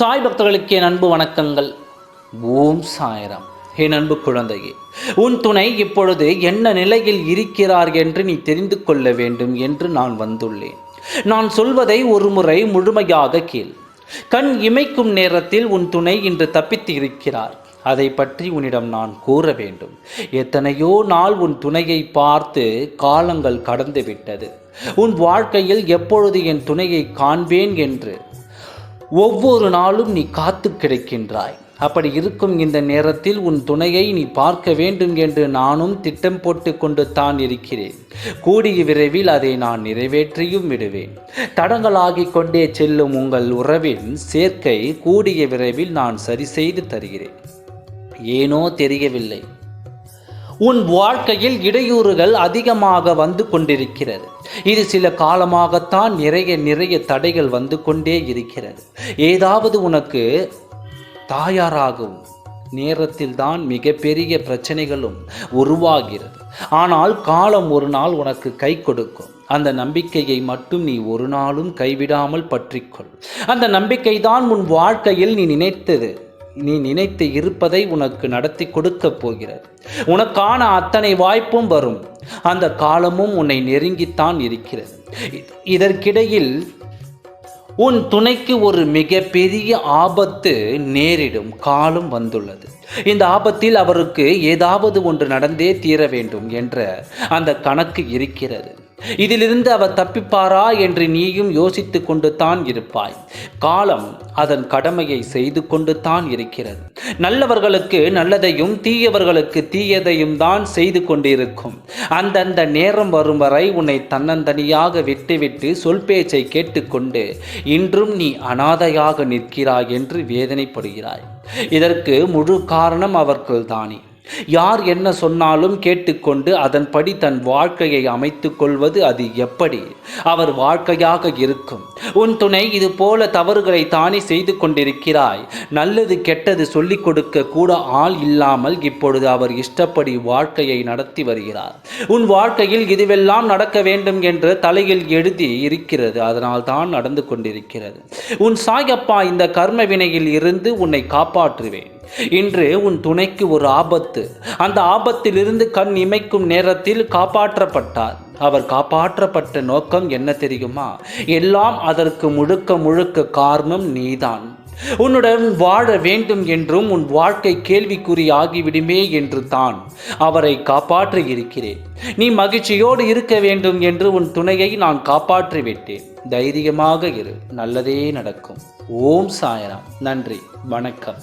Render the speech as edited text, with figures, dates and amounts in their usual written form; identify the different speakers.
Speaker 1: சாய் பக்தர்களுக்கு என் அன்பு வணக்கங்கள். ஓம் சாய்ராம். என் அன்பு குழந்தையே, உன் துணை இப்பொழுது என்ன நிலையில் இருக்கிறார் என்று நீ தெரிந்து கொள்ள வேண்டும் என்று நான் வந்துள்ளேன். நான் சொல்வதை ஒரு முறை முழுமையாக கேள். கண் இமைக்கும் நேரத்தில் உன் துணை இன்று தப்பித்து இருக்கிறார். அதை பற்றி உன்னிடம் நான் கூற வேண்டும். எத்தனையோ நாள் உன் துணையை பார்த்து காலங்கள் கடந்து விட்டது. உன் வாழ்க்கையில் எப்பொழுது என் துணையை காண்பேன் என்று ஒவ்வொரு நாளும் நீ காத்து கிடக்கின்றாய். அப்படி இருக்கும் இந்த நேரத்தில் உன் துணையை நீ பார்க்க வேண்டும் என்று நானும் திட்டம் போட்டு கொண்டு தான் இருக்கிறேன். கூடிய விரைவில் அதை நான் நிறைவேற்றியும் விடுவேன். தடங்களாகிக் கொண்டே செல்லும் உங்கள் உறவின் சேர்க்கை கூடிய விரைவில் நான் சரி செய்து தருகிறேன். ஏனோ தெரியவில்லை, உன் வாழ்க்கையில் இடையூறுகள் அதிகமாக வந்து கொண்டிருக்கிறது. இது சில காலமாகத்தான் நிறைய தடைகள் வந்து கொண்டே இருக்கிறது. ஏதாவது உனக்கு தாயாராகும் நேரத்தில் தான் மிகப்பெரிய பிரச்சனைகளும் உருவாகிறது. ஆனால் காலம் ஒரு நாள் உனக்கு கை கொடுக்கும். அந்த நம்பிக்கையை மட்டும் நீ ஒரு நாளும் கைவிடாமல் பற்றிக்கொள். அந்த நம்பிக்கை தான் உன் வாழ்க்கையில் நீ நினைத்து இருப்பதை உனக்கு நடத்தி கொடுக்க போகிறது. உனக்கான அத்தனை வாய்ப்பும் வரும். அந்த காலமும் உன்னை நெருங்கித்தான் இருக்கிறது. இதற்கிடையில் உன் துணைக்கு ஒரு மிகப்பெரிய ஆபத்து நேரிடும் காலம் வந்துள்ளது. இந்த ஆபத்தில் அவருக்கு ஏதாவது ஒன்று நடந்தே தீர வேண்டும் என்ற அந்த கணக்கு இருக்கிறது. இதிலிருந்து அவர் தப்பிப்பாரா என்று நீயும் யோசித்து கொண்டு தான் இருப்பாய். காலம் அதன் கடமையை செய்து கொண்டு தான் இருக்கிறது. நல்லவர்களுக்கு நல்லதையும் தீயவர்களுக்கு தீயதையும் தான் செய்து கொண்டிருக்கும். அந்தந்த நேரம் வரும் வரை உன்னை தன்னந்தனியாக விட்டுவிட்டு சொல் பேச்சை கேட்டுக்கொண்டு இன்றும் நீ அனாதையாக நிற்கிறாய் என்று வேதனைப்படுகிறாய். இதற்கு முழு காரணம் அவர்கள்தானே. யார் என்ன சொன்னாலும் கேட்டுக்கொண்டு அதன்படி தன் வாழ்க்கையை அமைத்து கொள்வது அது எப்படி அவர் வாழ்க்கையாக இருக்கும்? உன் துணை இது போல தவறுகளை தானே செய்து கொண்டிருக்கிறாய். நல்லது கெட்டது சொல்லிக் கொடுக்க கூட ஆள் இல்லாமல் இப்பொழுது அவர் இஷ்டப்படி வாழ்க்கையை நடத்தி வருகிறார். உன் வாழ்க்கையில் இதுவெல்லாம் நடக்க வேண்டும் என்று தலையில் எழுதி இருக்கிறது. அதனால் தான் நடந்து கொண்டிருக்கிறது. உன் சாயப்பா இந்த கர்ம வினையில் இருந்து உன்னை காப்பாற்றுவேன். இன்று உன் துணைக்கு ஒரு ஆபத்து. அந்த ஆபத்திலிருந்து கண் இமைக்கும் நேரத்தில் காப்பாற்றப்பட்டார். அவர் காப்பாற்றப்பட்ட நோக்கம் என்ன தெரியுமா? எல்லாம் அதற்கு முழுக்க காரணம் நீதான். உன்னுடன் வாழ வேண்டும் என்றும் உன் வாழ்க்கை கேள்விக்குறியாகிவிடுமே என்று தான் அவரை காப்பாற்றி இருக்கிறேன். நீ மகிழ்ச்சியோடு இருக்க வேண்டும் என்று உன் துணையை நான் காப்பாற்றி விட்டேன். தைரியமாக இரு, நல்லதே நடக்கும். ஓம் சாய்ராம். நன்றி, வணக்கம்.